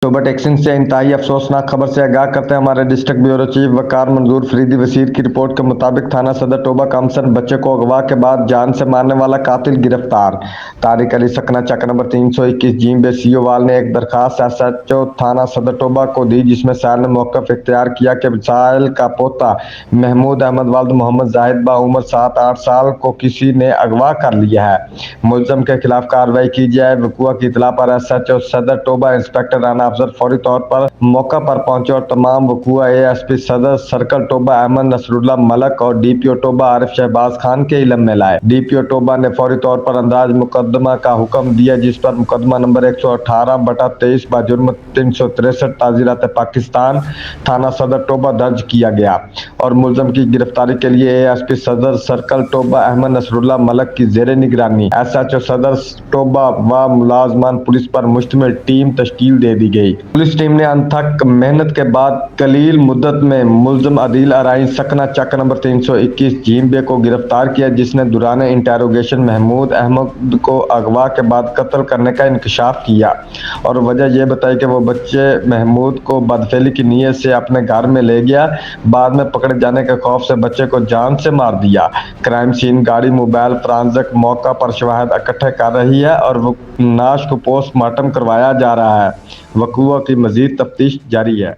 Toba टेक्सिंग से इंतहाई अफसोसनाक खबर से आगाह करते हैं हमारे डिस्ट्रिक्ट ब्यूरो चीफ वकार मंजूर फरीदी वसीर की रिपोर्ट के मुताबिक थाना सदर टोबा का हमसर बच्चे को अगवा के बाद जान से मारने वाला कातिल गिरफ्तार। तारिक अली सकना चक नंबर 321 जीम बे सीओवाल ने एक दरखास्त एसएचओ थाना सदर टोबा को दी, जिसमें साहिल ने मौक़िफ़ इख्तियार किया कि साहिल का पोता महमूद अहमद वाल्द मोहम्मद जाहिद बा उम्र 7-8 साल को किसी ने अगवा कर लिया है। मुलजम के खिलाफ कार्रवाई की जाए। वक़ुआ की इतला पर एसएचओ सदर टोबा इंस्पेक्टर राना अफजल फौरी तौर पर मौका पर पहुंचे और तमाम वक़ुआ एएसपी सदर सर्कल टोबा अहमद नसरुल्लाह मलक और डीपीओ टोबा आरिफ शहबाज खान के इल्म में लाए। डीपीओ टोबा ने फौरी तौर पर अंदाज मुकदमा का हुक्म दिया, जिस पर मुकदमा नंबर 118/23 बाजुर्म 363 ताज़ीरात पाकिस्तान थाना सदर टोबा दर्ज किया गया और मुलजम की गिरफ्तारी के लिए एएसपी सदर सर्कल टोबा अहमद नसरुल्लाह मलक की जेर निगरानी एसएचओ सदर टोबा व मुलाजमान पुलिस पर मुश्तमिल टीम तश्कील दे दी गई। पुलिस टीम ने अनथक मेहनत के बाद कलील मुद्दत में मुलजम अदील अराइन सकना चक नंबर 321 जीम बे को गिरफ्तार किया, जिसने दौरान इंटेरोगेशन महमूद अहमद को अगवा के बाद कत्ल करने का इंकशाफ किया और वजह यह बताई कि वो बच्चे महमूद को बदफेली की नीयत से अपने घर में ले गया। बाद में पकड़े जाने के खौफ से बच्चे को जान से मार दिया। क्राइम सीन गाड़ी मोबाइल फ्रांसिक मौका पर शवाहिद इकट्ठे कर रही है और नाश को पोस्टमार्टम करवाया जा रहा है। वक़ुआ की मजीद तफ्तीश जारी है।